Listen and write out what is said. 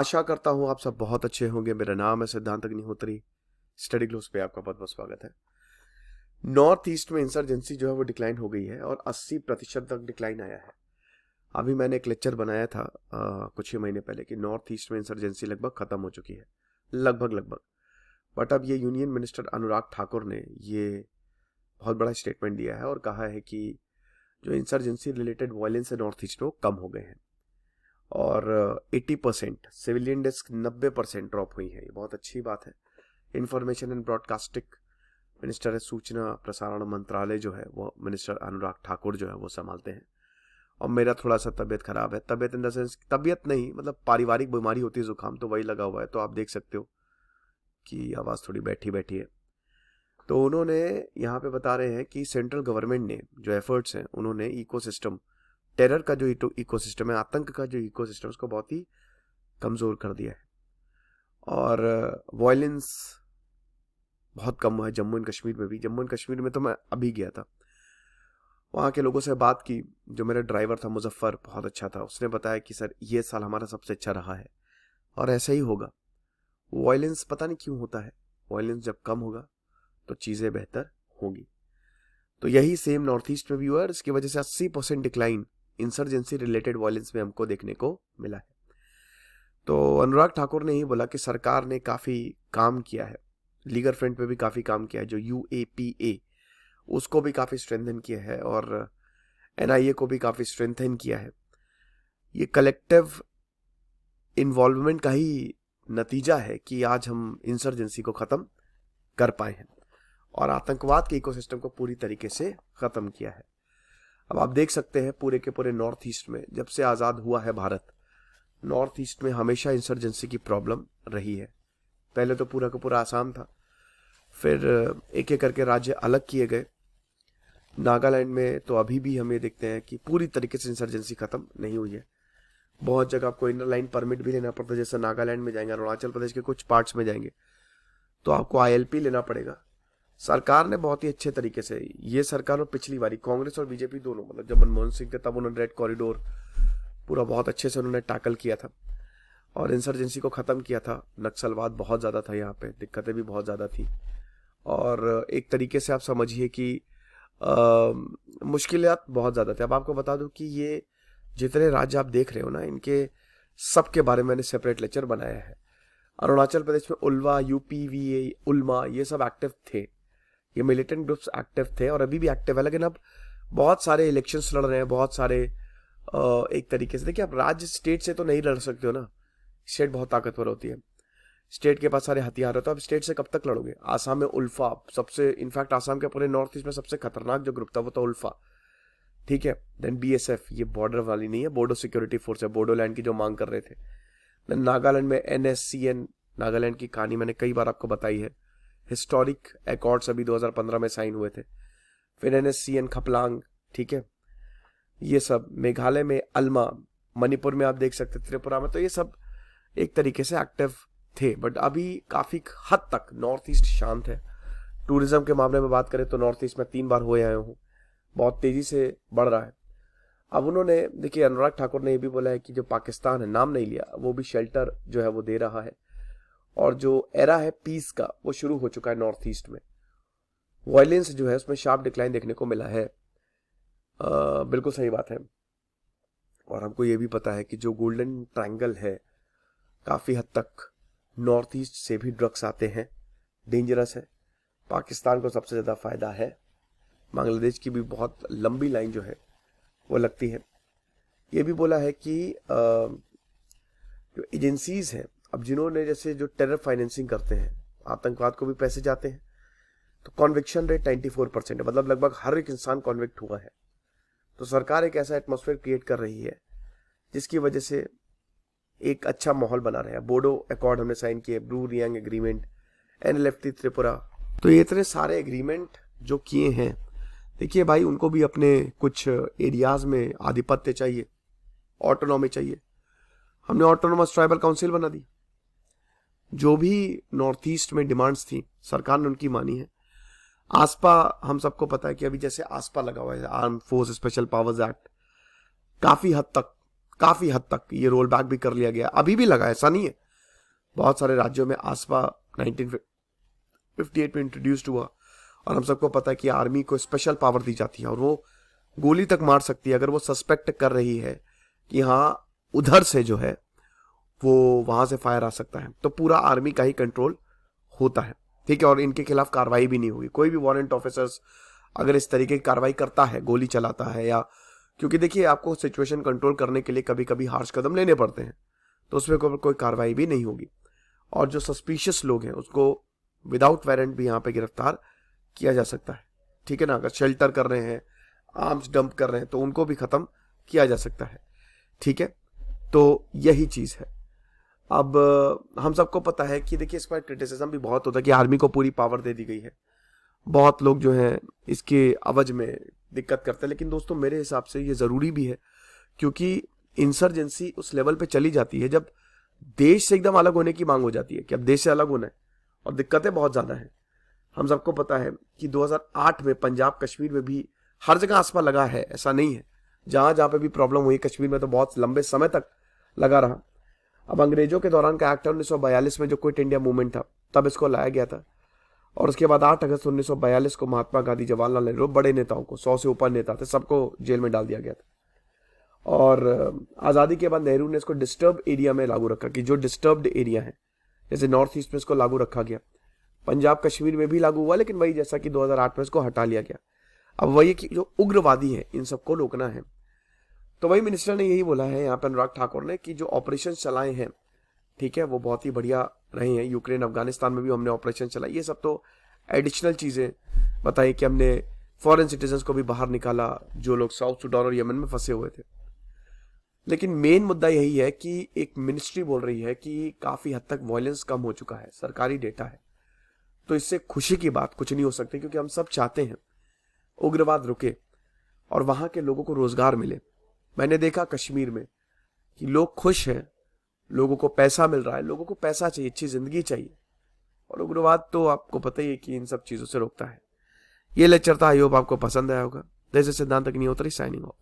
आशा करता हूँ आप सब बहुत अच्छे होंगे। मेरा नाम है सिद्धांत अग्निहोत्री। स्टडी ग्लोस पे आपका बहुत बहुत स्वागत है। नॉर्थ ईस्ट में इंसर्जेंसी जो है वो डिक्लाइन हो गई है और 80% तक डिक्लाइन आया है। अभी मैंने एक लेक्चर बनाया था कुछ ही महीने पहले कि नॉर्थ ईस्ट में इंसर्जेंसी लगभग खत्म हो चुकी है, लगभग। बट अब ये यूनियन मिनिस्टर अनुराग ठाकुर ने ये बहुत बड़ा स्टेटमेंट दिया है और कहा है कि जो इंसर्जेंसी रिलेटेड वायलेंस है नॉर्थ ईस्ट में वो कम हो गए हैं और 80% सिविलियन डेस्क 90% ड्रॉप हुई है। ये बहुत अच्छी बात है। इंफॉर्मेशन एंड ब्रॉडकास्टिंग मिनिस्टर है, सूचना प्रसारण मंत्रालय जो है वो मिनिस्टर अनुराग ठाकुर जो है वो संभालते हैं। और मेरा थोड़ा सा तबीयत खराब है, तबीयत इन द सेंस तबीयत नहीं, मतलब पारिवारिक बीमारी होती है, जुकाम, तो वही लगा हुआ है। तो आप देख सकते हो कि आवाज़ थोड़ी बैठी बैठी है। तो उन्होंने यहाँ पे बता रहे हैं कि सेंट्रल गवर्नमेंट ने जो एफर्ट्स हैं, उन्होंने इकोसिस्टम, टेरर का जो इकोसिस्टम है, आतंक का जो इकोसिस्टम, उसको बहुत ही कमज़ोर कर दिया है और वायलेंस बहुत कम हुआ है जम्मू एंड कश्मीर में भी। जम्मू एंड कश्मीर में तो मैं अभी गया था, वहाँ के लोगों से बात की। जो मेरा ड्राइवर था मुजफ्फर, बहुत अच्छा था। उसने बताया कि सर ये साल हमारा सबसे अच्छा रहा है और ऐसा ही होगा। वायलेंस पता नहीं क्यों होता है, वायलेंस जब कम होगा तो चीज़ें बेहतर होंगी। तो यही सेम नॉर्थ ईस्ट में भी हुआ और इसकी वजह से 80% डिक्लाइन इंसर्जेंसी रिलेटेड वायलेंस में हमको देखने को मिला है। तो अनुराग ठाकुर ने ही बोला कि सरकार ने काफ़ी काम किया है, लीगल फ्रंट पे भी काफ़ी काम किया है। जो UAPA, उसको भी काफ़ी स्ट्रेंथन किया है और NIA को भी काफ़ी स्ट्रेंथन किया है। ये कलेक्टिव इन्वॉल्वमेंट का ही नतीजा है कि आज हम इंसर्जेंसी को ख़त्म कर पाए हैं और आतंकवाद के इकोसिस्टम को पूरी तरीके से ख़त्म किया है। अब आप देख सकते हैं पूरे के पूरे नॉर्थ ईस्ट में, जब से आज़ाद हुआ है भारत, नॉर्थ ईस्ट में हमेशा इंसर्जेंसी की प्रॉब्लम रही है। पहले तो पूरा का पूरा आसाम था, फिर एक एक करके राज्य अलग किए गए। नागालैंड में तो अभी भी हम ये देखते हैं कि पूरी तरीके से इंसर्जेंसी खत्म नहीं हुई है। बहुत जगह आपको इनर लाइन परमिट भी लेना पड़ता है। जैसे नागालैंड में जाएंगे, अरुणाचल प्रदेश के कुछ पार्ट्स में जाएंगे तो आपको ILP लेना पड़ेगा। सरकार ने बहुत ही अच्छे तरीके से, ये सरकार और पिछली बारी कांग्रेस और बीजेपी दोनों, मतलब जब मनमोहन सिंह थे तब उन्होंने रेड कॉरिडोर पूरा बहुत अच्छे से उन्होंने टैकल किया था और इंसर्जेंसी को ख़त्म किया था। नक्सलवाद बहुत ज़्यादा था यहाँ पे, दिक्कतें भी बहुत ज़्यादा थी और एक तरीके से आप समझिए कि मुश्किलात बहुत ज़्यादा थे। अब आपको बता दूं कि ये जितने राज्य आप देख रहे हो ना, इनके सब के बारे में मैंने सेपरेट लेक्चर बनाया है। अरुणाचल प्रदेश में उल्वा, UPVA, उल्मा, ये सब एक्टिव थे, ये मिलिटेंट ग्रुप्स एक्टिव थे और अभी भी एक्टिव है। लेकिन अब बहुत सारे इलेक्शंस लड़ रहे हैं, बहुत सारे एक तरीके से देखिए, आप राज्य स्टेट से तो नहीं लड़ सकते हो ना, स्टेट बहुत ताकतवर होती है, स्टेट के पास सारे हथियार होते हैं। अब स्टेट से कब तक लड़ोगे? आसाम में उल्फा सबसे, इनफैक्ट आसाम के पूरे नॉर्थ ईस्ट में सबसे खतरनाक जो ग्रुप था वो था उल्फा, ठीक है। देन BSF, ये बॉर्डर वाली नहीं है, बोडो सिक्योरिटी फोर्स है, बोडोलैंड की जो मांग कर रहे थे। देन नागालैंड में NSCN, नागालैंड की कहानी मैंने कई बार आपको बताई है। हिस्टोरिक अकॉर्ड्स अभी 2015 में साइन हुए थे। फिर NSCN खपलांग, ठीक है, ये सब। मेघालय में अल्मा, मणिपुर में आप देख सकते, त्रिपुरा में, तो ये सब एक तरीके से एक्टिव थे। बट अभी काफ़ी हद तक नॉर्थ ईस्ट शांत है। टूरिज्म के मामले में बात करें तो नॉर्थ ईस्ट में 3 बार हो आया हूँ, बहुत तेज़ी से बढ़ रहा है। अब उन्होंने, देखिए, अनुराग ठाकुर ने ये भी बोला है कि जो पाकिस्तान है, नाम नहीं लिया, वो भी शेल्टर जो है वो दे रहा है और जो एरा है पीस का वो शुरू हो चुका है नॉर्थ ईस्ट में। वायलेंस जो है उसमें शार्प डिक्लाइन देखने को मिला है। बिल्कुल सही बात है। और हमको ये भी पता है कि जो गोल्डन ट्रायंगल है, काफ़ी हद तक नॉर्थ ईस्ट से भी ड्रग्स आते हैं, डेंजरस है। पाकिस्तान को सबसे ज़्यादा फ़ायदा है, बांग्लादेश की भी बहुत लंबी लाइन जो है वो लगती है। ये भी बोला है कि जो एजेंसीज़ हैं, अब जिन्होंने, जैसे जो टेरर फाइनेंसिंग करते हैं, आतंकवाद को भी पैसे जाते हैं, तो कॉन्विक्शन रेट 94% है, मतलब लगभग हर एक इंसान कॉन्विक्ट हुआ है। तो सरकार एक ऐसा एटमॉस्फेयर क्रिएट कर रही है जिसकी वजह से एक अच्छा माहौल बना रहे हैं। बोडो अकॉर्ड हमने साइन किए, ब्रू रियांग एग्रीमेंट, NLFT त्रिपुरा, तो ये इतने सारे एग्रीमेंट जो किए हैं, देखिए भाई, उनको भी अपने कुछ एरियाज में आधिपत्य चाहिए, ऑटोनॉमी चाहिए। हमने ऑटोनोमस ट्राइबल काउंसिल बना दी। जो भी नॉर्थ ईस्ट में डिमांड्स थी, सरकार ने उनकी मानी है। आसपा, हम सबको पता है कि अभी जैसे आसपा लगा हुआ है, arm force special powers act, काफ़ी हद तक काफी हद तक ये रोल बैक भी कर लिया गया, अभी भी लगा, ऐसा नहीं है। बहुत सारे राज्यों में आसपा 1958 में इंट्रोड्यूस्ड हुआ और हम सबको पता है कि आर्मी को स्पेशल पावर दी जाती है और वो गोली तक मार सकती है अगर वो सस्पेक्ट कर रही है कि हाँ उधर से जो है वो वहां से फायर आ सकता है, तो पूरा आर्मी का ही कंट्रोल होता है, ठीक है। और इनके खिलाफ कार्रवाई भी नहीं होगी। कोई भी वारंट ऑफिसर्स अगर इस तरीके की कार्रवाई करता है, गोली चलाता है, या क्योंकि देखिए आपको सिचुएशन कंट्रोल करने के लिए कभी कभी हार्श कदम लेने पड़ते हैं, तो उसमें कोई कार्रवाई भी नहीं होगी। और जो सस्पिशियस लोग हैं उसको विदाउट वारंट भी यहाँ पे गिरफ्तार किया जा सकता है, ठीक है ना। अगर शेल्टर कर रहे हैं, आर्म्स डंप कर रहे हैं, तो उनको भी खत्म किया जा सकता है, ठीक है। तो यही चीज है। अब हम सबको पता है कि देखिए इस पर क्रिटिसिज्म भी बहुत होता है कि आर्मी को पूरी पावर दे दी गई है। बहुत लोग जो हैं इसके अवज में दिक्कत करते हैं, लेकिन दोस्तों मेरे हिसाब से ये जरूरी भी है, क्योंकि इंसर्जेंसी उस लेवल पे चली जाती है जब देश से एकदम अलग होने की मांग हो जाती है कि अब देश से अलग होना है और दिक्कतें बहुत ज्यादा हैं। हम सबको पता है कि 2008 में पंजाब कश्मीर में भी हर जगह आसपा लगा है, ऐसा नहीं है। जहां जहां पे भी प्रॉब्लम हुई कश्मीर में तो बहुत लंबे समय तक लगा रहा। अब अंग्रेजों के दौरान का एक्ट 1942 में जो क्विट इंडिया मूवमेंट था तब इसको लाया गया था, और उसके बाद 8 अगस्त 1942 को महात्मा गांधी, जवाहरलाल नेहरू, बड़े नेताओं को, 100 से ऊपर नेता थे, सबको जेल में डाल दिया गया था। और आज़ादी के बाद नेहरू ने इसको डिस्टर्ब एरिया में लागू रखा कि जो डिस्टर्ब्ड एरिया है, जैसे नॉर्थ ईस्ट में इसको लागू रखा गया, पंजाब कश्मीर में भी लागू हुआ, लेकिन वही जैसा कि 2008 में इसको हटा लिया गया। अब वही कि जो उग्रवादी है इन सबको रोकना है, तो वही मिनिस्टर ने यही बोला है यहाँ पे अनुराग ठाकुर ने कि जो ऑपरेशन चलाए हैं, ठीक है, वो बहुत ही बढ़िया रहे हैं। यूक्रेन, अफगानिस्तान में भी हमने ऑपरेशन चलाई, ये सब तो एडिशनल चीजें बताई कि हमने फॉरेन सिटीजन्स को भी बाहर निकाला जो लोग साउथ सुडान और यमन में फंसे हुए थे। लेकिन मेन मुद्दा यही है कि एक मिनिस्ट्री बोल रही है कि काफी हद तक वायलेंस कम हो चुका है, सरकारी डेटा है, तो इससे खुशी की बात कुछ नहीं हो सकती, क्योंकि हम सब चाहते हैं उग्रवाद रुके और वहां के लोगों को रोजगार मिले। मैंने देखा कश्मीर में कि लोग खुश हैं, लोगों को पैसा मिल रहा है, लोगों को पैसा चाहिए, अच्छी जिंदगी चाहिए, और उग्रवाद तो आपको पता ही है कि इन सब चीजों से रोकता है। ये लेक्चर था, आई होप आपको पसंद आया होगा। दिस इज सिद्धांत अग्निहोत्री साइनिंग ऑफ।